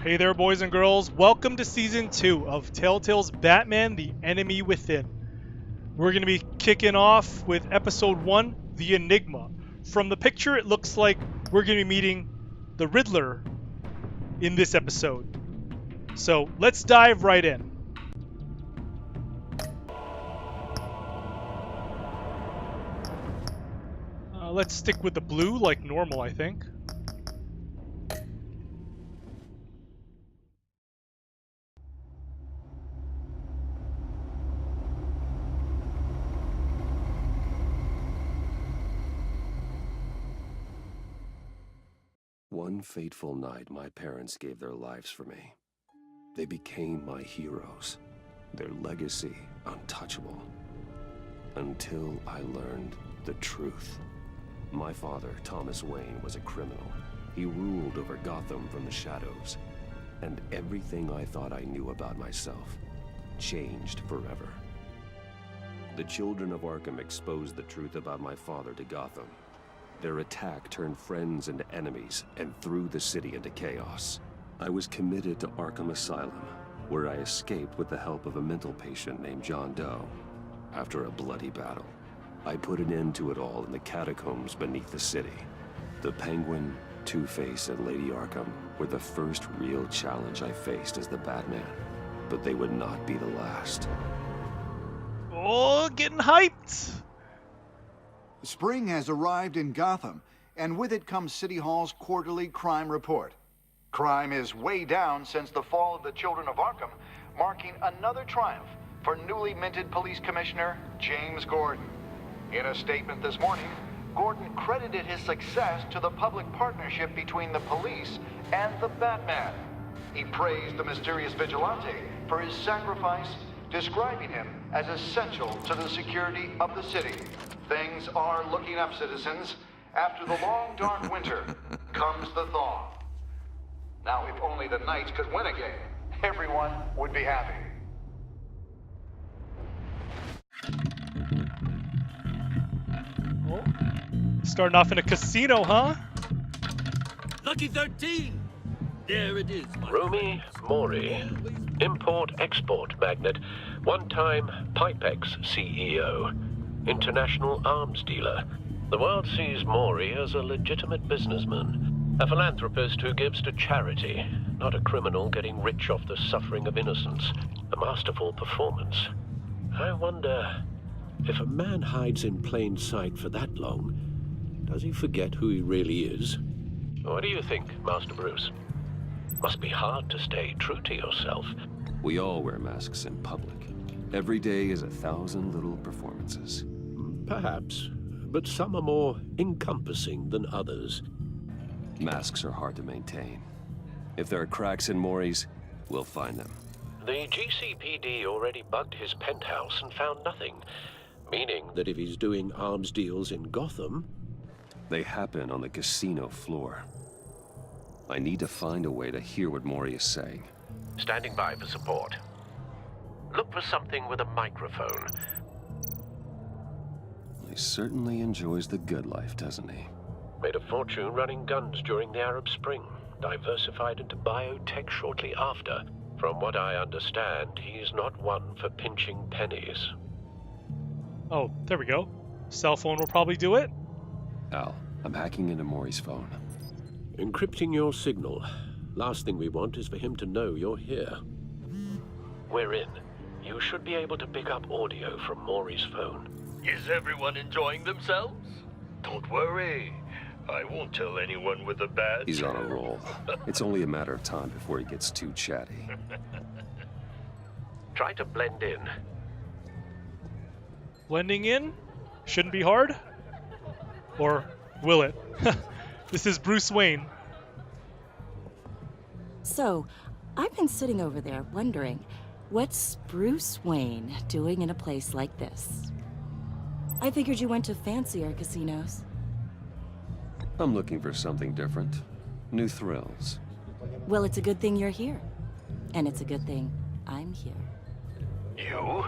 Hey there, boys and girls. Welcome to Season 2 of Telltale's Batman: The Enemy Within. We're going to be kicking off with Episode 1, The Enigma. From the picture, it looks like we're going to be meeting the Riddler in this episode. So, let's dive right in. Let's stick with the blue like normal, I think. One fateful night, my parents gave their lives for me. They became my heroes, their legacy untouchable. Until I learned the truth. My father, Thomas Wayne, was a criminal. He ruled over Gotham from the shadows. And everything I thought I knew about myself changed forever. The children of Arkham exposed the truth about my father to Gotham. Their attack turned friends into enemies and threw the city into chaos. I was committed to Arkham Asylum, where I escaped with the help of a mental patient named John Doe. After a bloody battle, I put an end to it all in the catacombs beneath the city. The Penguin, Two-Face, and Lady Arkham were the first real challenge I faced as the Batman, but they would not be the last. Oh, getting hyped! Spring has arrived in Gotham, and with it comes City Hall's quarterly crime report. Crime is way down since the fall of the Children of Arkham, marking another triumph for newly minted Police Commissioner James Gordon. In a statement this morning, Gordon credited his success to the public partnership between the police and the Batman. He praised the mysterious vigilante for his sacrifice, describing him as essential to the security of the city. Things are looking up, citizens. After the long, dark winter comes the thaw. Now, if only the Knights could win again, everyone would be happy. Oh, starting off in a casino, huh? Lucky 13! There it is, my Rumi Mori, import-export magnate, one-time Pipex CEO, international arms dealer. The world sees Mori as a legitimate businessman, a philanthropist who gives to charity, not a criminal getting rich off the suffering of innocence. A masterful performance. I wonder, if a man hides in plain sight for that long, does he forget who he really is? What do you think, Master Bruce? Must be hard to stay true to yourself. We all wear masks in public. Every day is 1,000 little performances. Perhaps, but some are more encompassing than others. Masks are hard to maintain. If there are cracks in Mori's, we'll find them. The GCPD already bugged his penthouse and found nothing, meaning that if he's doing arms deals in Gotham... They happen on the casino floor. I need to find a way to hear what Mori is saying. Standing by for support. Look for something with a microphone. He certainly enjoys the good life, doesn't he? Made a fortune running guns during the Arab Spring. Diversified into biotech shortly after. From what I understand, he's not one for pinching pennies. Oh, there we go. Cell phone will probably do it. Al, I'm hacking into Mori's phone. Encrypting your signal. Last thing we want is for him to know you're here. We're in. You should be able to pick up audio from Mori's phone. Is everyone enjoying themselves? Don't worry. I won't tell anyone with a badge. He's on a roll. It's only a matter of time before he gets too chatty. Try to blend in. Blending in? Shouldn't be hard? Or will it? This is Bruce Wayne. So, I've been sitting over there wondering, what's Bruce Wayne doing in a place like this? I figured you went to fancier casinos. I'm looking for something different. New thrills. Well, it's a good thing you're here. And it's a good thing I'm here. You?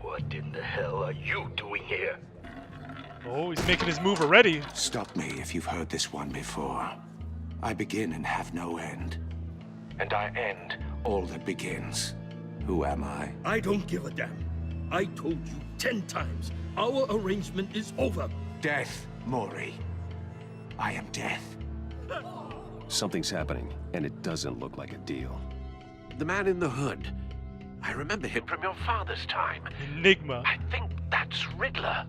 What in the hell are you doing here? Oh, he's making his move already. Stop me if you've heard this one before. I begin and have no end. and I end all that begins. Who am I? I don't give a damn. I told you 10 times. Our arrangement is over. Death, Mori. I am death. Something's happening, and it doesn't look like a deal. The man in the hood. I remember him from your father's time. Enigma. I think that's Riddler.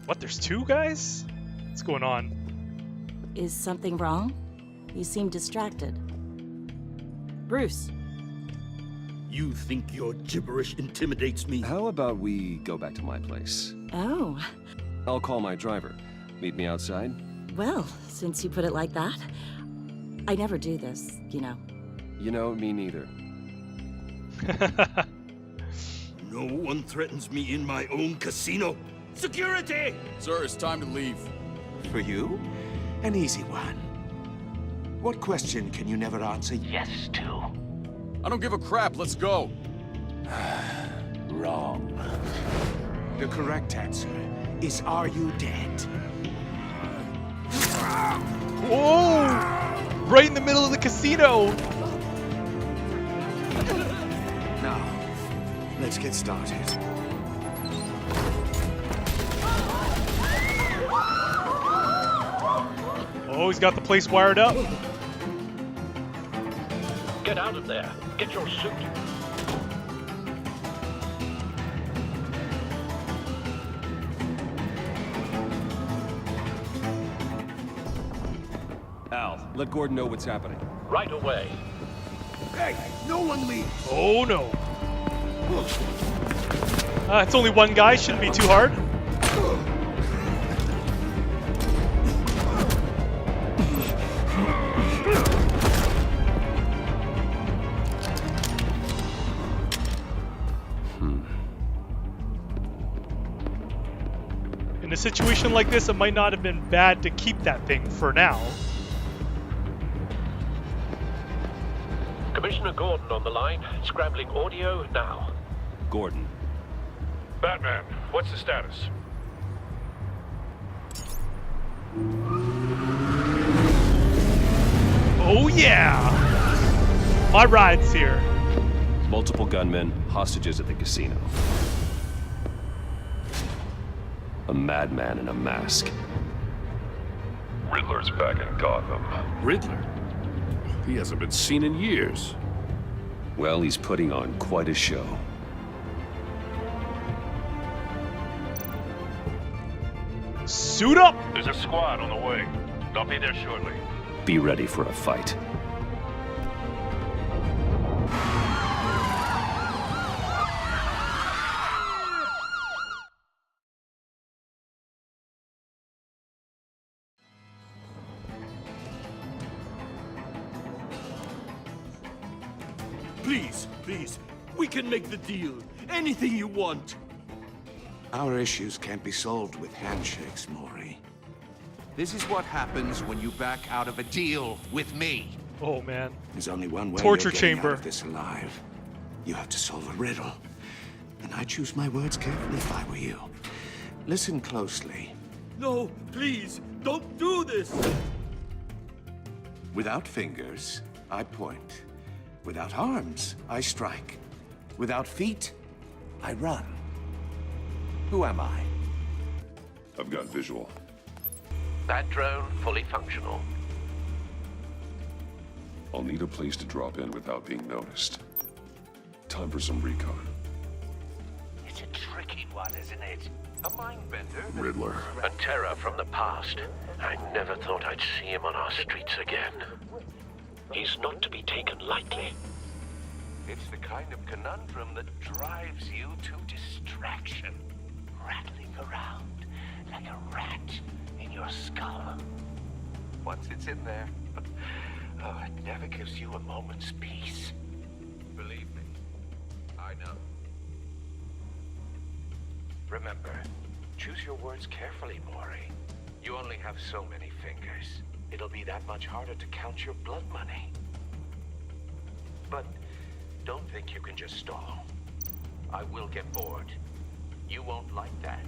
What, there's two guys? What's going on? Is something wrong? You seem distracted. Bruce. You think your gibberish intimidates me? How about we go back to my place? Oh, I'll call my driver. Meet me outside? well, since you put it like that. I never do this, you know. You know, me neither. No one threatens me in my own casino. Security! Sir, it's time to leave. For you? An easy one. What question can you never answer yes to? I don't give a crap. Let's go. Wrong. The correct answer is, are you dead? Whoa! Right in the middle of the casino! Now, let's get started. Oh, he's got the place wired up. Get out of there. Get your suit. Al, let Gordon know what's happening. Right away. Hey, no one leave! Oh no. It's only one guy, shouldn't be too hard. In a situation like this, it might not have been bad to keep that thing for now. Commissioner Gordon on the line. Scrambling audio now. Gordon. Batman, what's the status? Oh yeah! My ride's here. Multiple gunmen, hostages at the casino. A madman in a mask. Riddler's back in Gotham. Riddler? He hasn't been seen in years. Well, he's putting on quite a show. Suit up! There's a squad on the way. I'll be there shortly. Be ready for a fight. Please, we can make the deal. Anything you want. Our issues can't be solved with handshakes, Mori. This is what happens when you back out of a deal with me. Oh man. There's only one way Torture you're getting chamber. out of this alive. You have to solve a riddle. And I choose my words carefully if I were you. Listen closely. No, please, don't do this. Without fingers, I point. Without arms, I strike. Without feet, I run. Who am I? I've got visual. That drone fully functional. I'll need a place to drop in without being noticed. Time for some recon. It's a tricky one, isn't it? A mind-bender. Riddler. A terror from the past. I never thought I'd see him on our streets again. He's not to be taken lightly. It's the kind of conundrum that drives you to distraction. Rattling around like a rat in your skull. Once it's in there, oh, it never gives you a moment's peace. Believe me, I know. Remember, choose your words carefully, Mori. You only have so many fingers. It'll be that much harder to count your blood money. But don't think you can just stall. I will get bored. You won't like that.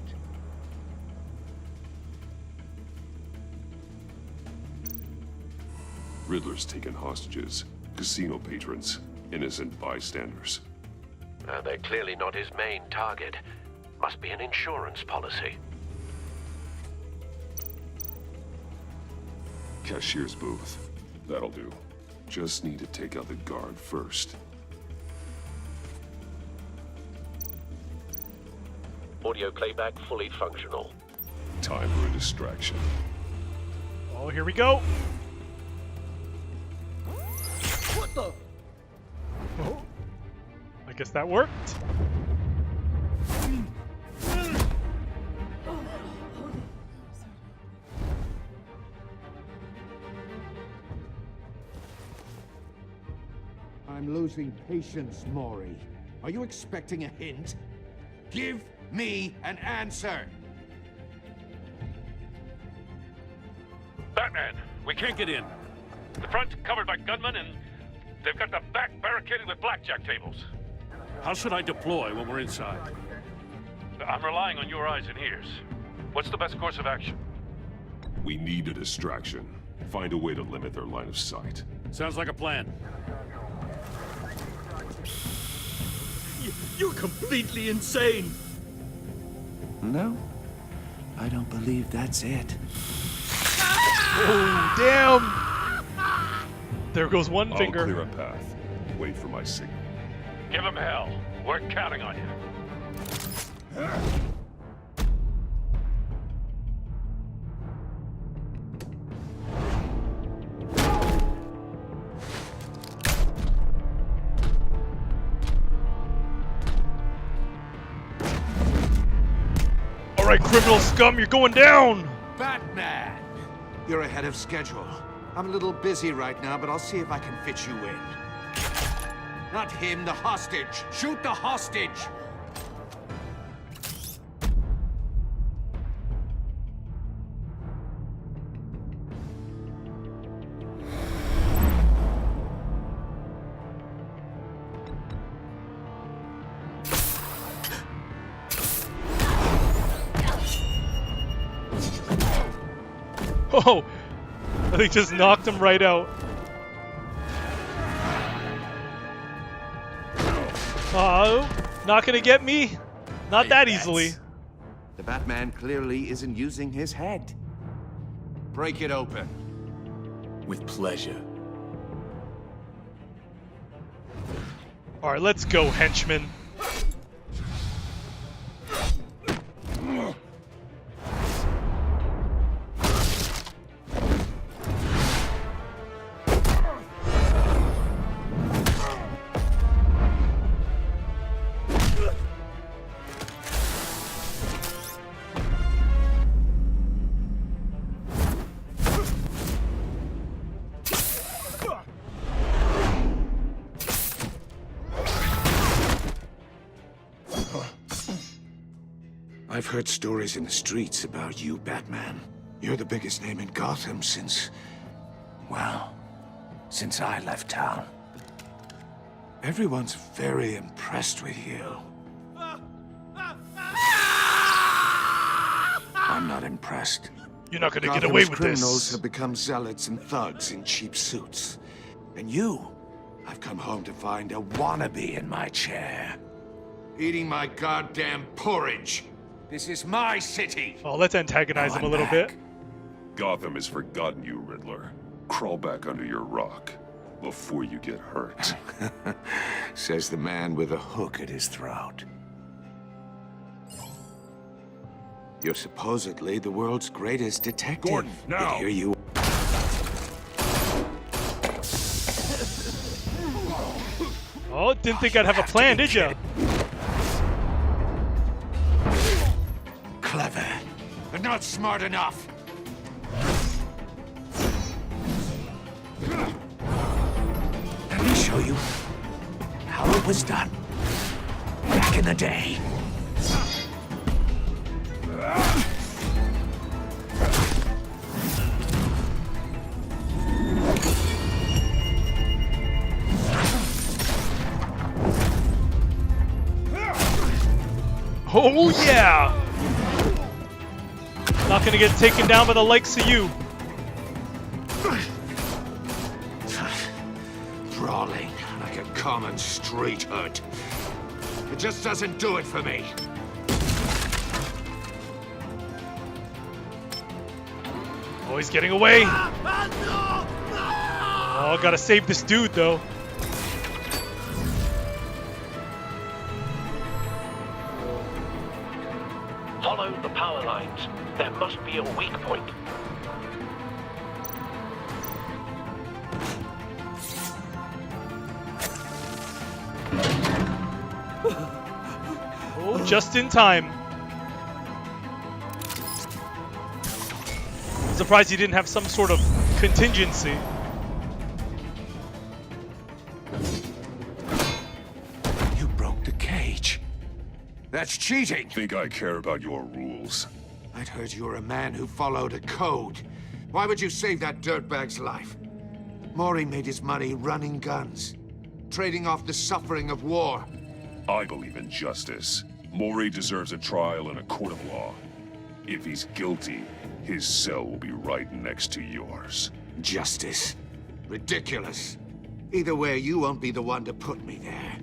Riddler's taken hostages. Casino patrons. Innocent bystanders. They're clearly not his main target. Must be an insurance policy. Cashier's booth. That'll do. Just need to take out the guard first. Audio playback fully functional. Time for a distraction. Oh, here we go. What the? Oh. I guess that worked. I'm losing patience, Maury. Are you expecting a hint? Give me an answer! Batman, we can't get in. The front's covered by gunmen, and they've got the back barricaded with blackjack tables. How should I deploy when we're inside? I'm relying on your eyes and ears. What's the best course of action? We need a distraction. Find a way to limit their line of sight. Sounds like a plan. You're completely insane! No, I don't believe that's it. Oh, damn! There goes one finger. I'll clear a path. Wait for my signal. Give him hell. We're counting on you. All right, criminal scum, you're going down! Batman! You're ahead of schedule. I'm a little busy right now, but I'll see if I can fit you in. Not him, the hostage! Shoot the hostage! Oh, I think just knocked him right out. Oh, not gonna get me? Not that easily. The Batman clearly isn't using his head. Break it open. With pleasure. All right, let's go, henchman. I've heard stories in the streets about you, Batman. You're the biggest name in Gotham since... well, since I left town. Everyone's very impressed with you. I'm not impressed. You're not gonna get away with criminals this. have become zealots and thugs in cheap suits. And you, I've come home to find a wannabe in my chair. Eating my goddamn porridge. This is my city. Oh, let's antagonize him a little bit. Gotham has forgotten you, Riddler. Crawl back under your rock before you get hurt. Says the man with a hook at his throat. You're supposedly the world's greatest detective. Gordon, now! Yet here you... Oh, didn't think I'd have a plan, did ya? Clever, but not smart enough. Let me show you how it was done back in the day. Oh yeah! Not gonna get taken down by the likes of you. Crawling like a common street hood. It just doesn't do it for me. Oh, he's getting away. Oh, gotta save this dude, though. Follow the power lines. There must be a weak point. Oh, just in time. I'm surprised he didn't have some sort of contingency. You broke the cage. That's cheating. Think I care about your rules? I'd heard you were a man who followed a code. Why would you save that dirtbag's life? Maury made his money running guns, trading off the suffering of war. I believe in justice. Maury deserves a trial in a court of law. If he's guilty, his cell will be right next to yours. Justice? Ridiculous. Either way, you won't be the one to put me there.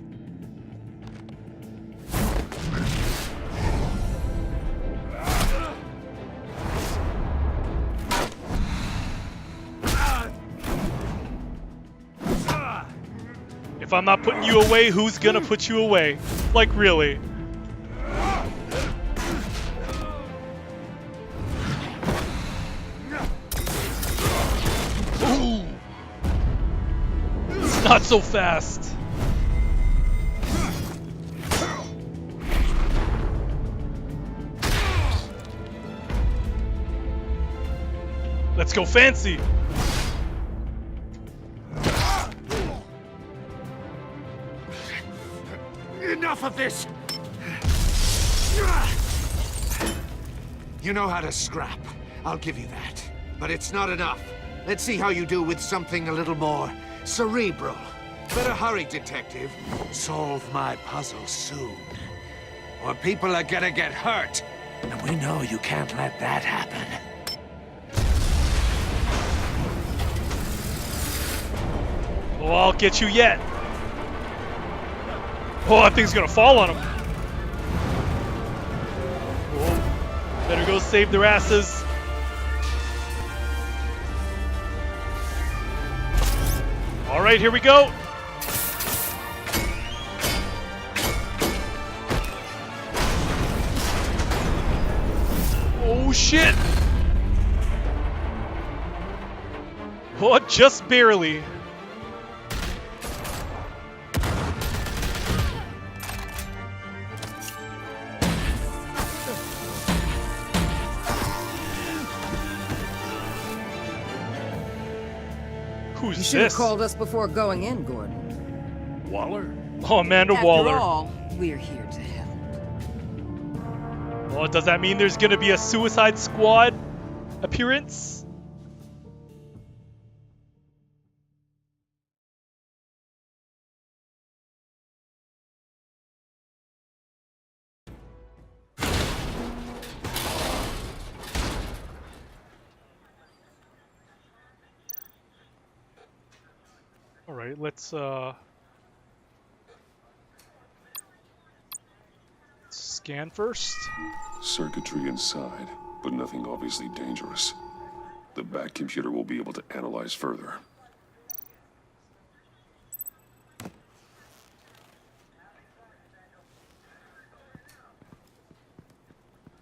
If I'm not putting you away, who's gonna put you away? Like, really? Ooh! It's not so fast. Let's go fancy. Enough of this! You know how to scrap. I'll give you that. But it's not enough. Let's see how you do with something a little more cerebral. Better hurry, detective. Solve my puzzle soon. Or people are gonna get hurt. And we know you can't let that happen. Oh, I'll get you yet. Oh, that thing's gonna fall on him. Oh, better go save their asses. All right, here we go. Oh, shit. Oh, just barely. Who's You should have this? called us before going in, Gordon. Waller? Oh, Amanda Waller. After all, we're here to help. Well, does that mean there's gonna be a Suicide Squad appearance? All right, let's scan first. Circuitry inside, but nothing obviously dangerous. The back computer will be able to analyze further.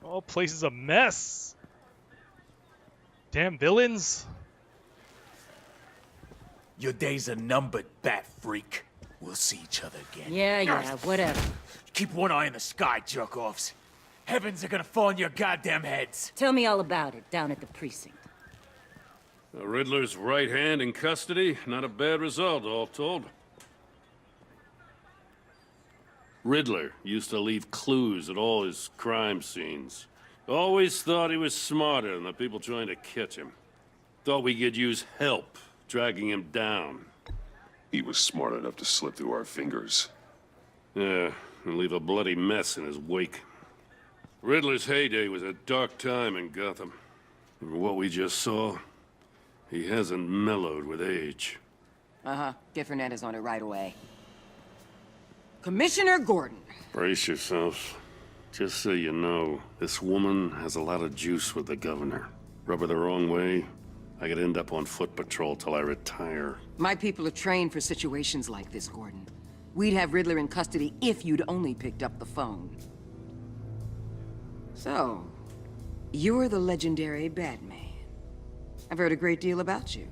Oh, place is a mess. Damn villains. Your days are numbered, bat freak. We'll see each other again. Yeah, whatever. Keep one eye in the sky, jerk-offs. Heavens are gonna fall on your goddamn heads. Tell me all about it down at the precinct. The Riddler's right hand in custody. Not a bad result, all told. Riddler used to leave clues at all his crime scenes. Always thought he was smarter than the people trying to catch him. Thought we could use help dragging him down. He was smart enough to slip through our fingers. Yeah, and leave a bloody mess in his wake. Riddler's heyday was a dark time in Gotham. And what we just saw, he hasn't mellowed with age. Uh-huh. Get Fernandez on it right away. Commissioner Gordon. Brace yourselves. Just so you know, this woman has a lot of juice with the governor. Rub her the wrong way, I could end up on foot patrol till I retire. My people are trained for situations like this, Gordon. We'd have Riddler in custody if you'd only picked up the phone. So, you're the legendary Batman. I've heard a great deal about you.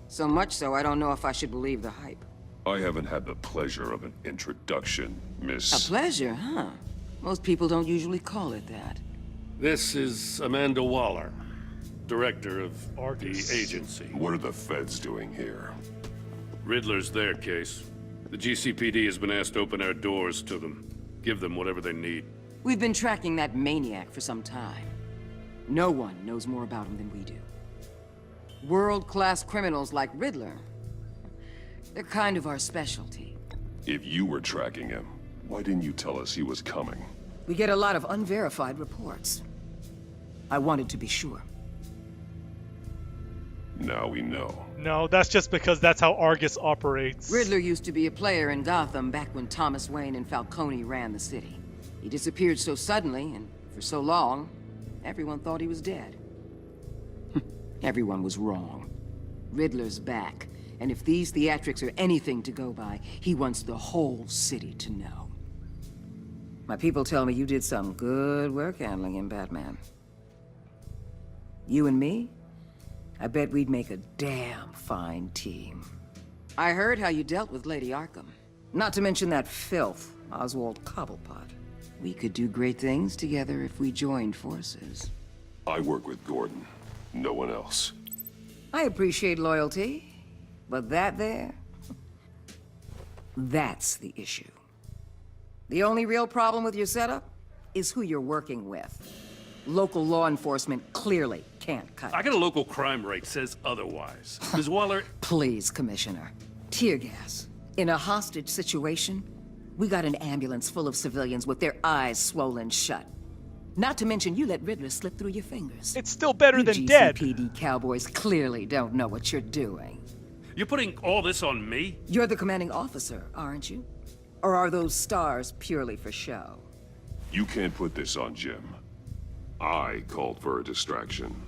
So much so, I don't know if I should believe the hype. I haven't had the pleasure of an introduction, Miss... A pleasure, huh? Most people don't usually call it that. This is Amanda Waller, director of the agency. What are the feds doing here? Riddler's their case. The GCPD has been asked to open our doors to them. Give them whatever they need. We've been tracking that maniac for some time. No one knows more about him than we do. World-class criminals like Riddler. They're kind of our specialty. If you were tracking him, why didn't you tell us he was coming? We get a lot of unverified reports. I wanted to be sure. Now we know. No, that's just because that's how Argus operates. Riddler used to be a player in Gotham back when Thomas Wayne and Falcone ran the city. He disappeared so suddenly and for so long, everyone thought he was dead. Everyone was wrong. Riddler's back, and if these theatrics are anything to go by, he wants the whole city to know. My people tell me you did some good work handling him, Batman. You and me? I bet we'd make a damn fine team. I heard how you dealt with Lady Arkham. Not to mention that filth, Oswald Cobblepot. We could do great things together if we joined forces. I work with Gordon. No one else. I appreciate loyalty, but that there... that's the issue. The only real problem with your setup is who you're working with. Local law enforcement clearly can't cut it. I got a local crime rate says otherwise. Ms. Waller... Please, Commissioner. Tear gas. In a hostage situation, we got an ambulance full of civilians with their eyes swollen shut. Not to mention you let Riddler slip through your fingers. It's still better you than dead. GCPD cowboys clearly don't know what you're doing. You're putting all this on me? You're the commanding officer, aren't you? Or are those stars purely for show? You can't put this on Jim. I called for a distraction.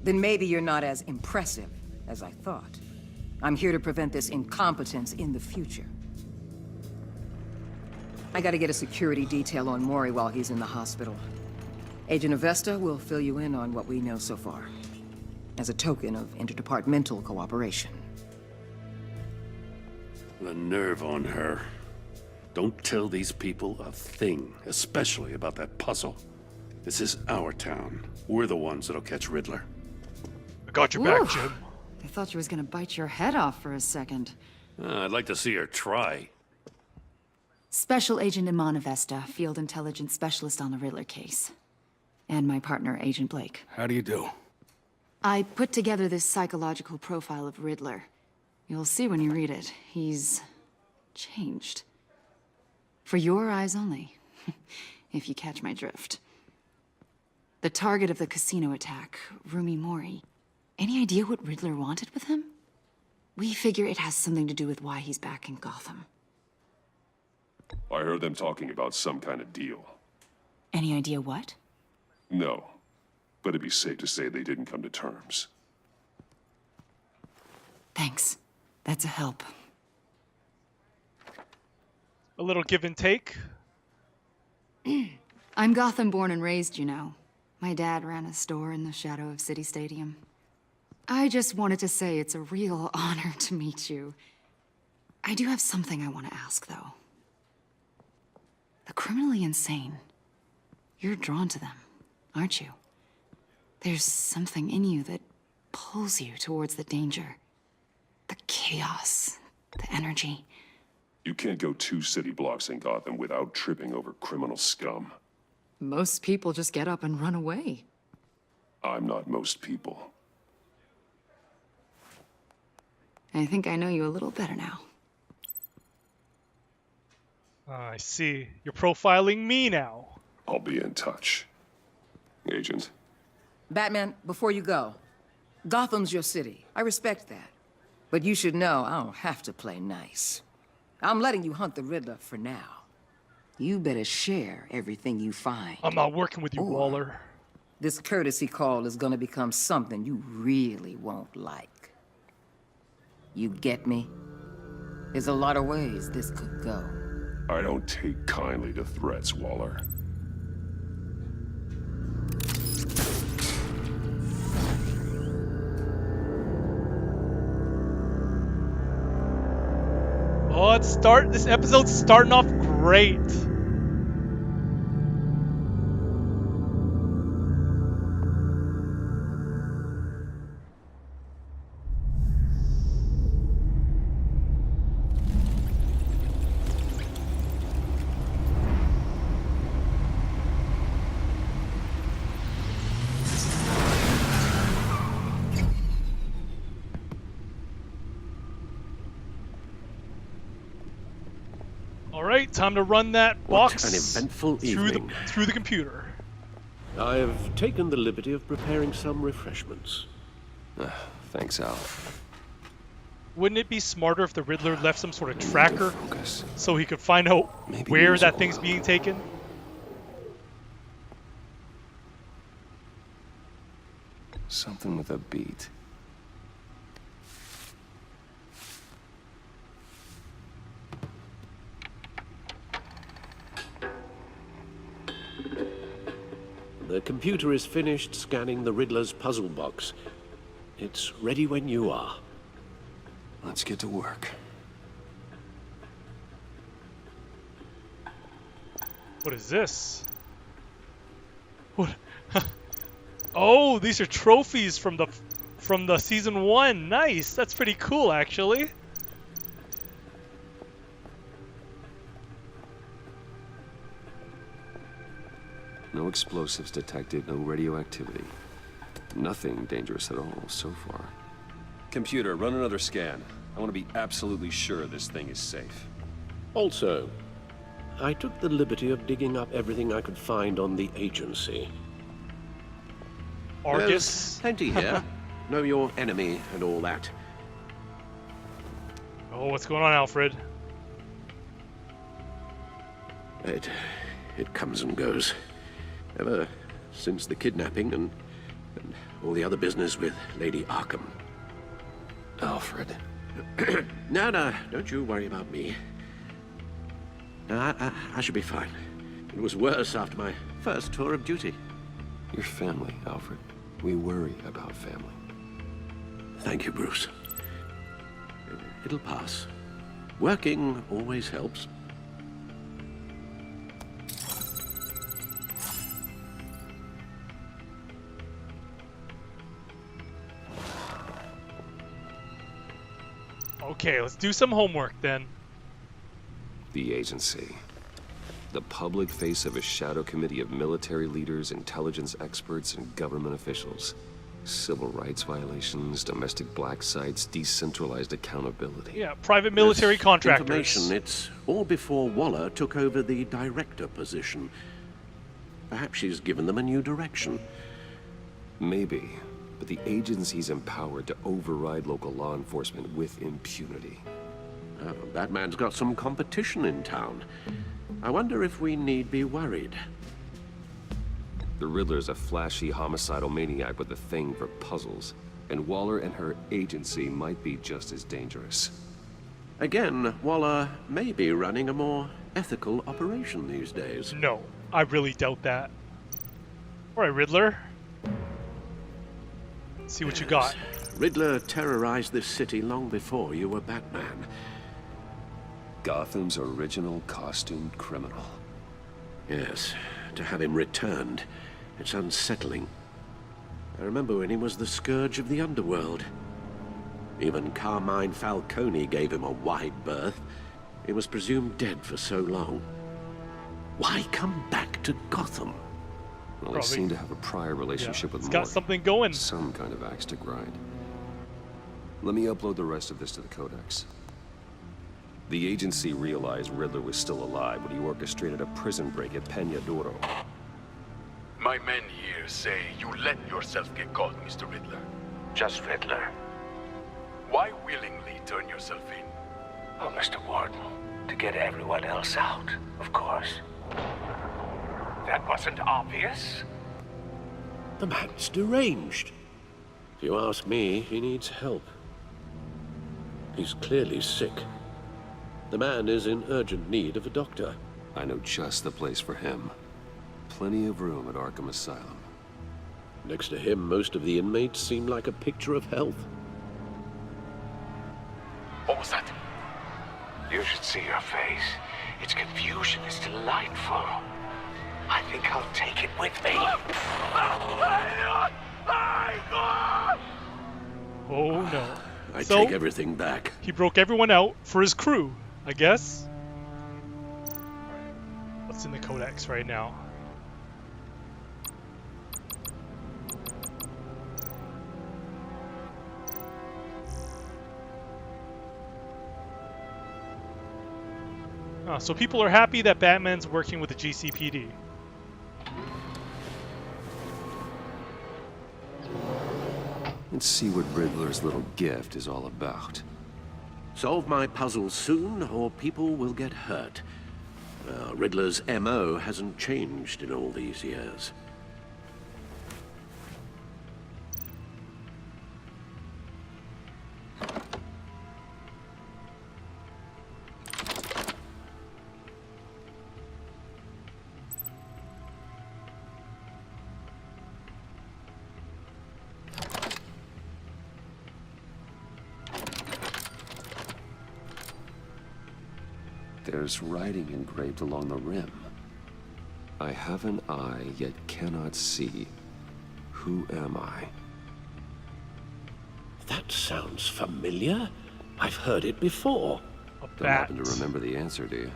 Then maybe you're not as impressive as I thought. I'm here to prevent this incompetence in the future. I gotta get a security detail on Mori while he's in the hospital. Agent Avesta will fill you in on what we know so far, as a token of interdepartmental cooperation. The nerve on her. Don't tell these people a thing, especially about that puzzle. This is our town. We're the ones that'll catch Riddler. I got your back, Jim. I thought she was gonna bite your head off for a second. I'd like to see her try. Special Agent Iman Avesta, Field Intelligence Specialist on the Riddler case. And my partner, Agent Blake. How do you do? I put together this psychological profile of Riddler. You'll see when you read it. He's... changed. For your eyes only, if you catch my drift. The target of the casino attack, Rumi Mori. Any idea what Riddler wanted with him? We figure it has something to do with why he's back in Gotham. I heard them talking about some kind of deal. Any idea what? No, but it'd be safe to say they didn't come to terms. Thanks. That's a help. A little give and take. I'm Gotham born and raised, you know. My dad ran a store in the shadow of City Stadium. I just wanted to say it's a real honor to meet you. I do have something I want to ask, though. The criminally insane. You're drawn to them, aren't you? There's something in you that pulls you towards the danger. The chaos, the energy. You can't go 2 city blocks in Gotham without tripping over criminal scum. Most people just get up and run away. I'm not most people. I think I know you a little better now. I see. You're profiling me now. I'll be in touch. Agent? Batman, before you go, Gotham's your city. I respect that. But you should know I don't have to play nice. I'm letting you hunt the Riddler for now. You better share everything you find. I'm not working with you, Waller. This courtesy call is gonna become something you really won't like. You get me? There's a lot of ways this could go. I don't take kindly to threats, Waller. Oh, this episode's starting off great. Alright, time to run that box What an eventful evening. through the computer. I have taken the liberty of preparing some refreshments. Thanks, Al. Wouldn't it be smarter if the Riddler left some sort of tracker so he could find out where that thing's being taken? Something with a beat. The computer is finished scanning the Riddler's puzzle box. It's ready when you are. Let's get to work. What is this? What? Oh, these are trophies from the season 1. Nice. That's pretty cool, actually. No explosives detected, no radioactivity. Nothing dangerous at all so far. Computer, run another scan. I want to be absolutely sure this thing is safe. Also, I took the liberty of digging up everything I could find on the agency. Argus? There's plenty here. Know your enemy and all that. Oh, what's going on, Alfred? It comes and goes. Ever since the kidnapping and all the other business with Lady Arkham. Alfred. No, don't you worry about me. No, I should be fine. It was worse after my first tour of duty. Your family, Alfred. We worry about family. Thank you, Bruce. It'll pass. Working always helps. Okay, let's do some homework then. The agency. The public face of a shadow committee of military leaders, intelligence experts, and government officials. Civil rights violations, domestic black sites, decentralized accountability. Yeah, private military contractors. Information, it's all before Waller took over the director position. Perhaps she's given them a new direction. Maybe, but the agency's empowered to override local law enforcement with impunity. Batman's got some competition in town. I wonder if we need be worried. The Riddler's a flashy, homicidal maniac with a thing for puzzles, and Waller and her agency might be just as dangerous. Again, Waller may be running a more ethical operation these days. No, I really doubt that. Alright, Riddler. Let's see what you got. Riddler terrorized this city long before you were Batman. Gotham's original costumed criminal. Yes, to have him returned, it's unsettling. I remember when he was the scourge of the underworld. Even Carmine Falcone gave him a wide berth. He was presumed dead for so long. Why come back to Gotham? Well, they seem to have a prior relationship with It's Mort. got something going. Some kind of axe to grind. Let me upload the rest of this to the Codex. The agency realized Riddler was still alive when he orchestrated a prison break at Peñadoro. My men here say you let yourself get caught, Mr. Riddler. Just Riddler. Why willingly yourself in? Oh, Mr. Warden, to get everyone else out, of course. That wasn't obvious. The man's deranged. If you ask me, he needs help. He's clearly sick. The man is in urgent need of a doctor. I know just the place for him. Plenty of room at Arkham Asylum. Next to him, most of the inmates seem like a picture of health. What was that? You should see your face. Its confusion is delightful. I think I'll take it with me. Oh no. I So, take everything back. he broke everyone out for his crew, I guess. What's in the codex right now? So people are happy that Batman's working with the GCPD. Let's see what Riddler's little gift is all about. Solve my puzzle soon, or people will get hurt. Riddler's MO hasn't changed in all these years. There's writing engraved along the rim. I have an eye, yet cannot see. Who am I? That sounds familiar. I've heard it before. Don't happen to remember the answer, do you?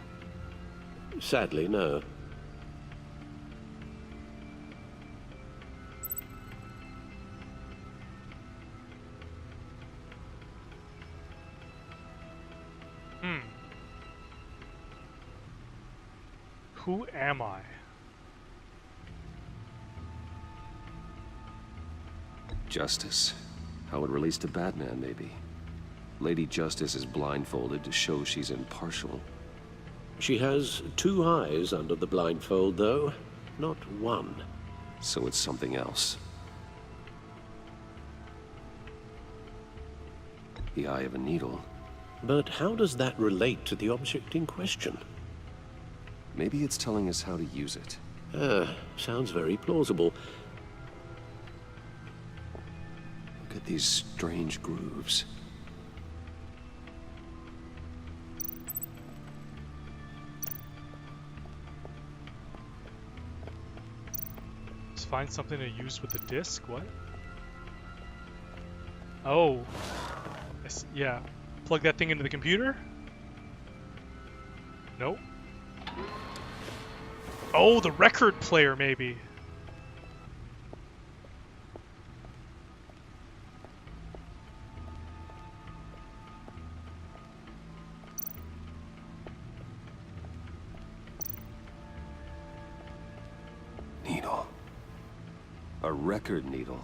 Sadly, no. Who am I? Justice. How it relates to Batman, maybe. Lady Justice is blindfolded to show she's impartial. She has 2 eyes under the blindfold, though. Not 1. So it's something else. The eye of a needle. But how does that relate to the object in question? Maybe it's telling us how to use it. Sounds very plausible. Look at these strange grooves. Let's find something to use with the disc. What? Oh. Yeah. Plug that thing into the computer? Nope. Oh, the record player, maybe. Needle. A record needle.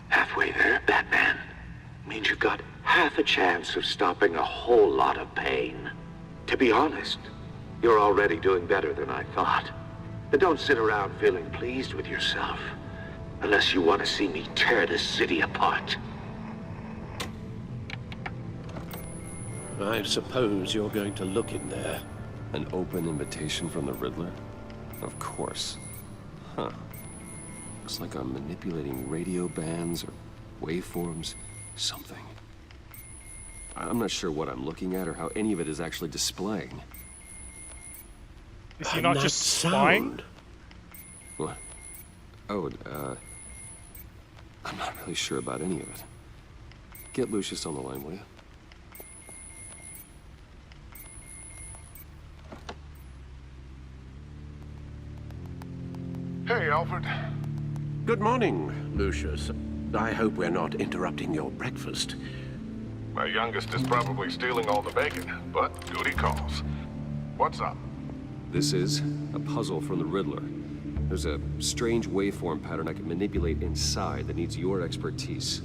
Halfway there, Batman. Means you've got half a chance of stopping a whole lot of pain. To be honest, you're already doing better than I thought. But don't sit around feeling pleased with yourself. Unless you want to see me tear this city apart. I suppose you're going to look in there. An open invitation from the Riddler? Of course. Huh. Looks like I'm manipulating radio bands or waveforms. Something. I'm not sure what I'm looking at or how any of it is actually displaying. Is he not just spying? What? Oh, I'm not really sure about any of it. Get Lucius on the line, will you? Hey, Alfred. Good morning, Lucius. I hope we're not interrupting your breakfast. My youngest is probably stealing all the bacon, but duty calls. What's up? This is a puzzle from the Riddler. There's a strange waveform pattern I can manipulate inside that needs your expertise.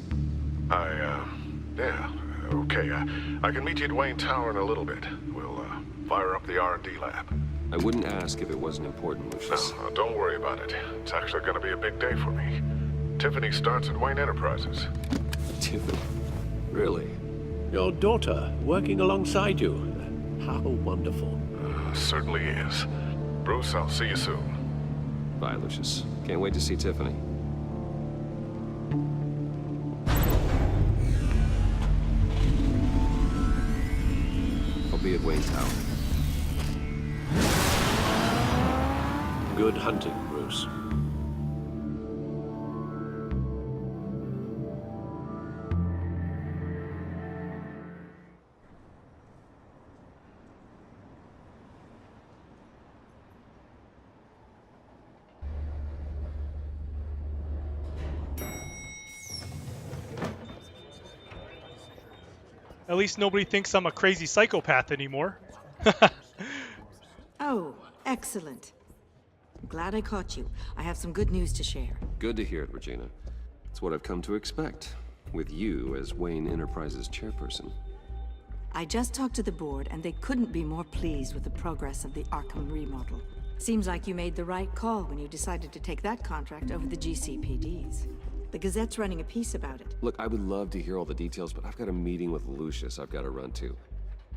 Yeah, okay. I can meet you at Wayne Tower in a little bit. We'll, fire up the R&D lab. I wouldn't ask if it wasn't important, Lucius. No, don't worry about it. It's actually gonna be a big day for me. Tiffany starts at Wayne Enterprises. Tiffany? Really? Your daughter, working alongside you. How wonderful. Certainly is. Bruce, I'll see you soon. Bye, Lucius. Can't wait to see Tiffany. I'll be at Wayne Tower. Good hunting, Bruce. At least nobody thinks I'm a crazy psychopath anymore. Oh, excellent. I'm glad I caught you. I have some good news to share. Good to hear it, Regina. It's what I've come to expect, with you as Wayne Enterprises chairperson. I just talked to the board, and they couldn't be more pleased with the progress of the Arkham remodel. Seems like you made the right call when you decided to take that contract over the GCPD's. The Gazette's running a piece about it. Look, I would love to hear all the details, but I've got a meeting with Lucius I've got to run to.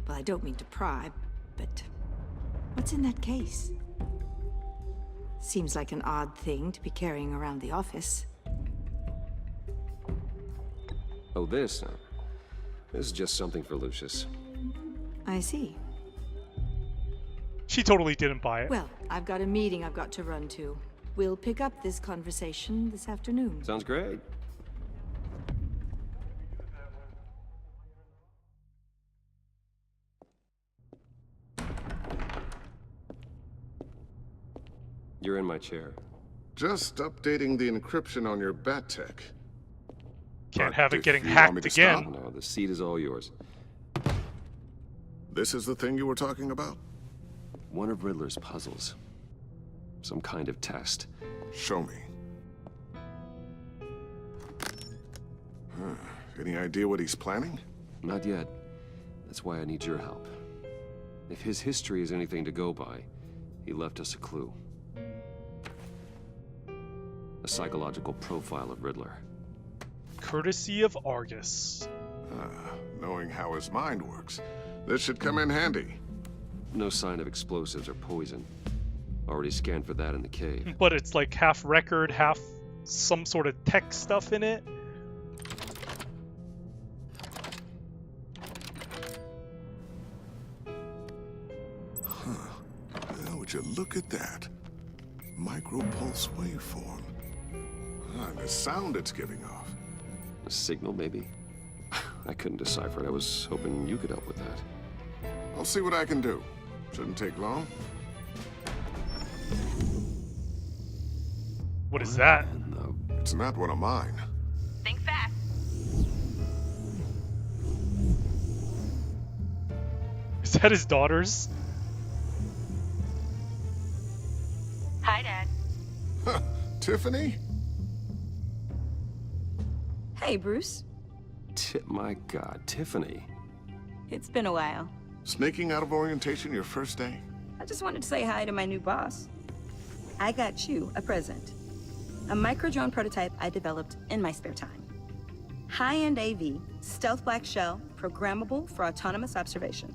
Well, I don't mean to pry, but what's in that case? Seems like an odd thing to be carrying around the office. Oh, this? No. This is just something for Lucius. I see. She totally didn't buy it. Well, I've got a meeting I've got to run to. We'll pick up this conversation this afternoon. Sounds great. You're in my chair. Just updating the encryption on your bat tech. Can't have it getting hacked again. No, the seat is all yours. This is the thing you were talking about? One of Riddler's puzzles. Some kind of test. Show me. Any idea what he's planning? Not yet. That's why I need your help. If his history is anything to go by, he left us a clue. A psychological profile of Riddler. Courtesy of Argus. Knowing how his mind works, this should come in handy. No sign of explosives or poison. Already scanned for that in the cave. But it's like half record, half some sort of tech stuff in it. Now, would you look at that? Micropulse waveform. The sound it's giving off. A signal, maybe? I couldn't decipher it. I was hoping you could help with that. I'll see what I can do. Shouldn't take long. What is that? No. It's not one of mine. Think fast. Is that his daughter's? Hi, Dad. Tiffany? Hey, Bruce. My God, Tiffany. It's been a while. Sneaking out of orientation your first day? I just wanted to say hi to my new boss. I got you a present. A micro-drone prototype I developed in my spare time. High-end AV, stealth black shell, programmable for autonomous observation.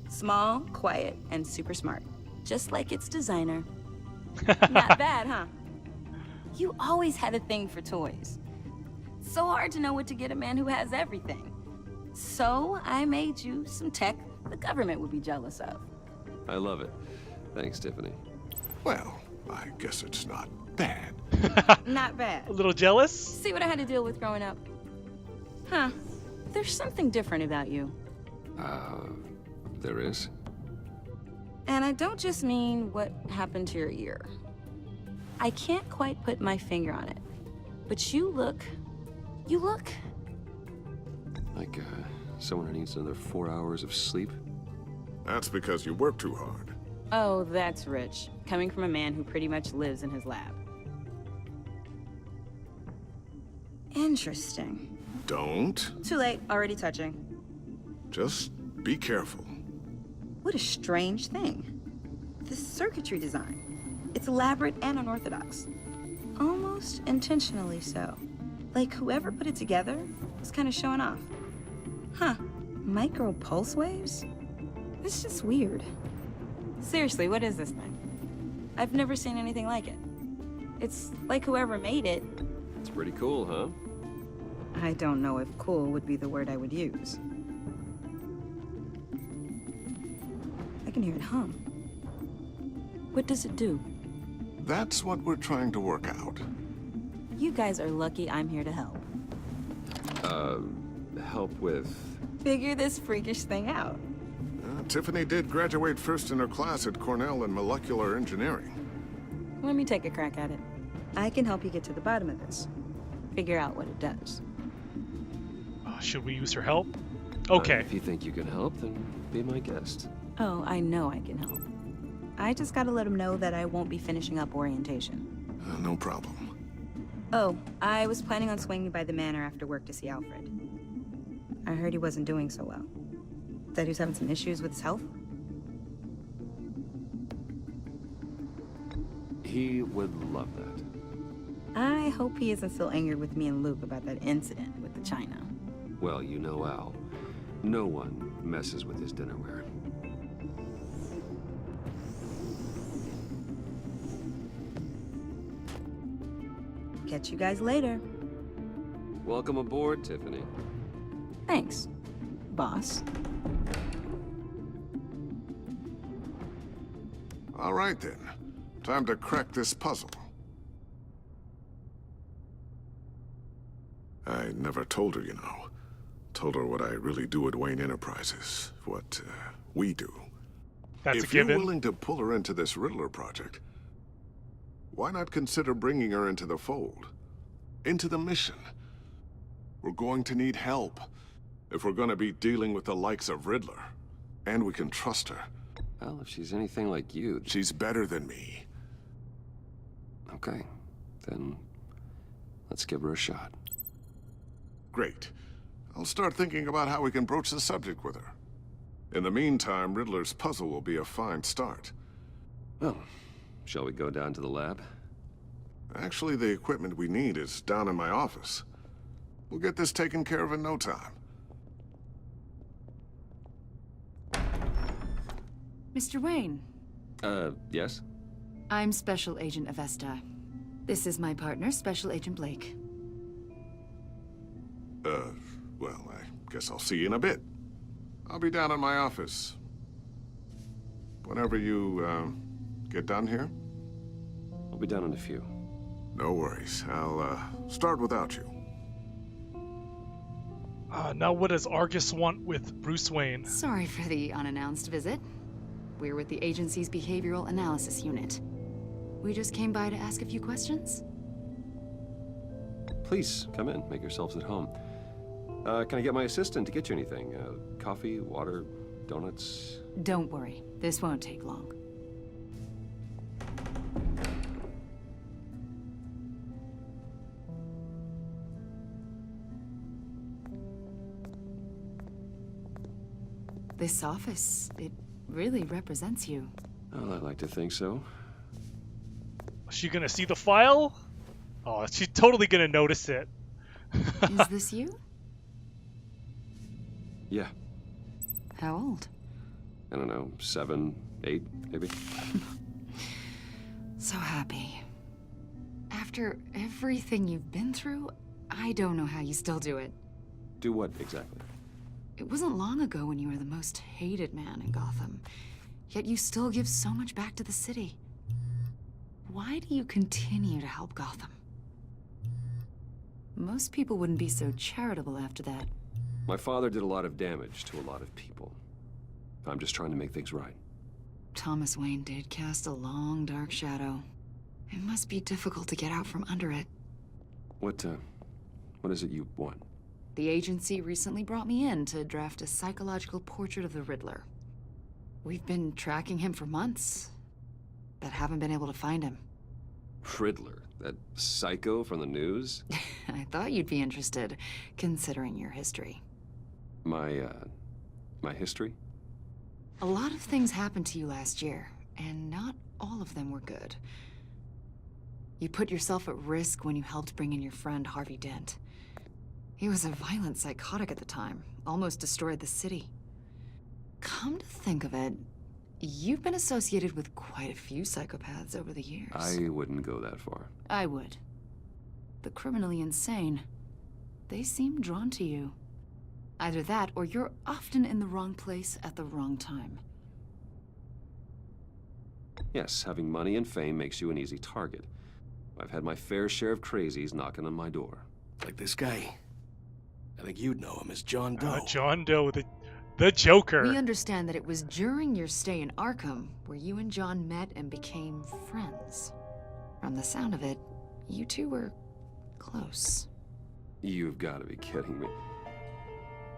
Small, quiet, and super smart. Just like its designer. Not bad, huh? You always had a thing for toys. So hard to know what to get a man who has everything. So I made you some tech the government would be jealous of. I love it. Thanks, Tiffany. Well, I guess it's not bad. Not bad. A little jealous? See what I had to deal with growing up? Huh. There's something different about you. There is? And I don't just mean what happened to your ear. I can't quite put my finger on it. But you look... Like, someone who needs another 4 hours of sleep? That's because you work too hard. Oh, that's rich. coming from a man who pretty much lives in his lab. Interesting. Don't. Too late, already touching. Just be careful. What a strange thing. This circuitry design. It's elaborate and unorthodox. Almost intentionally so. Like whoever put it together was kind of showing off. Huh. Micro pulse waves? It's just weird. Seriously, what is this thing? I've never seen anything like it. It's like whoever made it. It's pretty cool, huh? I don't know if cool would be the word I would use. I can hear it hum. What does it do? That's what we're trying to work out. You guys are lucky I'm here to help. Help with... Figure this freakish thing out. Tiffany did graduate first in her class at Cornell in molecular engineering. Let me take a crack at it. I can help you get to the bottom of this. Figure out what it does. Should we use her help? Okay. If you think you can help, then be my guest. Oh, I know I can help. I just gotta let him know that I won't be finishing up orientation. No problem. Oh, I was planning on swinging by the manor after work to see Alfred. I heard he wasn't doing so well. Said he was having some issues with his health. He would love that. I hope he isn't still angered with me and Luke about that incident with the china. Well, you know Al. No one messes with his dinnerware. Catch you guys later. Welcome aboard, Tiffany. Thanks, boss. All right then. Time to crack this puzzle. I never told her, you know. Told her what I really do at Wayne Enterprises. What we do. That's if a given. you're willing to pull her into this Riddler project, why not consider bringing her into the fold? Into the mission? We're going to need help if we're going to be dealing with the likes of Riddler. And we can trust her. Well, if she's anything like you... She's better than me. Okay. Then let's give her a shot. Great. I'll start thinking about how we can broach the subject with her. In the meantime, Riddler's puzzle will be a fine start. Well, shall we go down to the lab? Actually, the equipment we need is down in my office. We'll get this taken care of in no time. Mr. Wayne. Yes? I'm Special Agent Avesta. This is my partner, Special Agent Blake. Well, I guess I'll see you in a bit. I'll be down in my office. Whenever you, get done here? I'll be down in a few. No worries. I'll, start without you. Now what does Argus want with Bruce Wayne? Sorry for the unannounced visit. We're with the agency's behavioral analysis unit. We just came by to ask a few questions. Please, come in. Make yourselves at home. Can I get my assistant to get you anything? Coffee, water, donuts? Don't worry. This won't take long. This office, it really represents you. Well, I'd like to think so. Is she gonna see the file? Oh, she's totally gonna notice it. Is this you? Yeah. How old? I don't know, 7, 8, maybe? So happy. After everything you've been through, I don't know how you still do it. Do what, exactly? It wasn't long ago when you were the most hated man in Gotham, yet you still give so much back to the city. Why do you continue to help Gotham? Most people wouldn't be so charitable after that. My father did a lot of damage to a lot of people. I'm just trying to make things right. Thomas Wayne did cast a long, dark shadow. It must be difficult to get out from under it. What is it you want? The agency recently brought me in to draft a psychological portrait of the Riddler. We've been tracking him for months. but haven't been able to find him. Riddler, that psycho from the news? I thought you'd be interested, considering your history. My history? A lot of things happened to you last year, and not all of them were good. You put yourself at risk when you helped bring in your friend Harvey Dent. He was a violent psychotic at the time, almost destroyed the city. Come to think of it, you've been associated with quite a few psychopaths over the years. I wouldn't go that far. I would. The criminally insane. They seem drawn to you. Either that, or you're often in the wrong place at the wrong time. Yes, having money and fame makes you an easy target. I've had my fair share of crazies knocking on my door. Like this guy. I think you'd know him as John Doe. John Doe, the Joker. We understand that it was during your stay in Arkham where you and John met and became friends. From the sound of it, you two were close. You've got to be kidding me.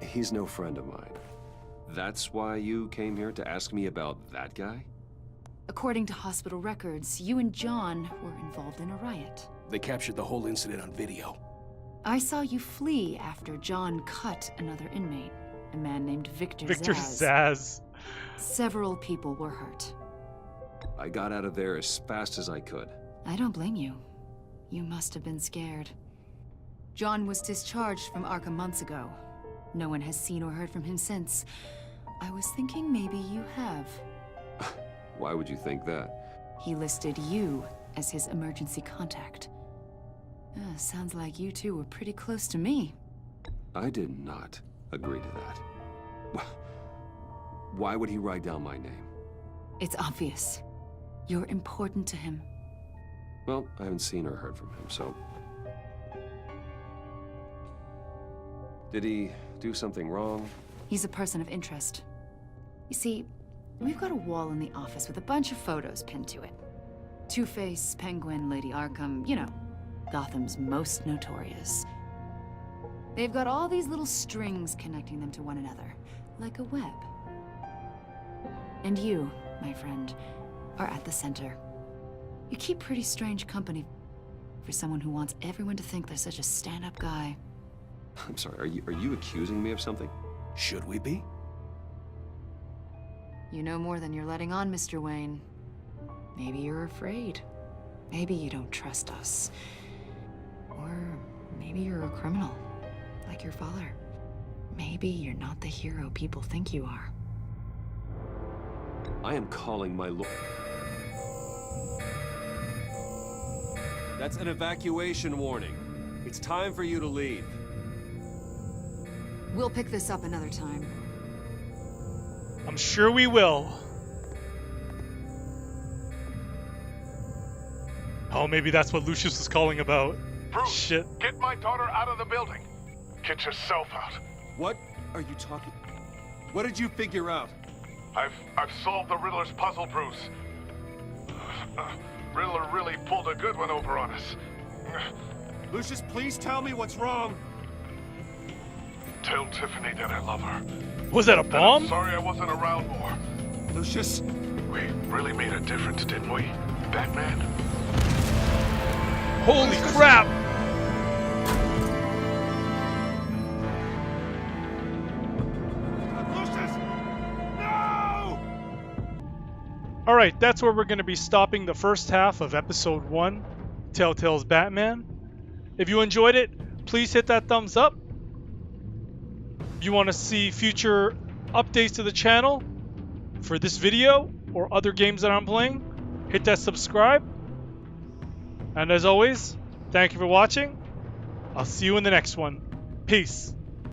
He's no friend of mine. That's why you came here to ask me about that guy? According to hospital records, you and John were involved in a riot. They captured the whole incident on video. I saw you flee after John cut another inmate, a man named Victor Zaz. Several people were hurt. I got out of there as fast as I could. I don't blame you. You must have been scared. John was discharged from Arkham months ago. No one has seen or heard from him since. I was thinking maybe you have. Why would you think that? He listed you as his emergency contact. Sounds like you two were pretty close to me. I did not agree to that. Why would he write down my name? It's obvious. You're important to him. Well, I haven't seen or heard from him, so... Did he do something wrong? He's a person of interest. You see, we've got a wall in the office with a bunch of photos pinned to it. Two-Face, Penguin, Lady Arkham, you know, Gotham's most notorious. They've got all these little strings connecting them to one another, like a web. And you, my friend, are at the center. You keep pretty strange company for someone who wants everyone to think they're such a stand-up guy. I'm sorry, are you accusing me of something? Should we be? You know more than you're letting on, Mr. Wayne. Maybe you're afraid. Maybe you don't trust us. Or maybe you're a criminal, like your father. Maybe you're not the hero people think you are. I am calling my lord. That's an evacuation warning. It's time for you to leave. We'll pick this up another time. I'm sure we will. Oh, maybe that's what Lucius was calling about. Bruce, shit. Get my daughter out of the building. Get yourself out. What are you talking? What did you figure out? I've solved the Riddler's puzzle, Bruce. Riddler really pulled a good one over on us. Lucius, please tell me what's wrong. Tell Tiffany that I love her. Was that a bomb? I'm sorry I wasn't around more. Lucius. We really made a difference, didn't we, Batman? Holy crap! Lucius! No! Alright, that's where we're going to be stopping the first half of episode 1, Telltale's Batman. If you enjoyed it, please hit that thumbs up. If you want to see future updates to the channel for this video or other games that I'm playing, hit that subscribe. And as always, thank you for watching. I'll see you in the next one. Peace.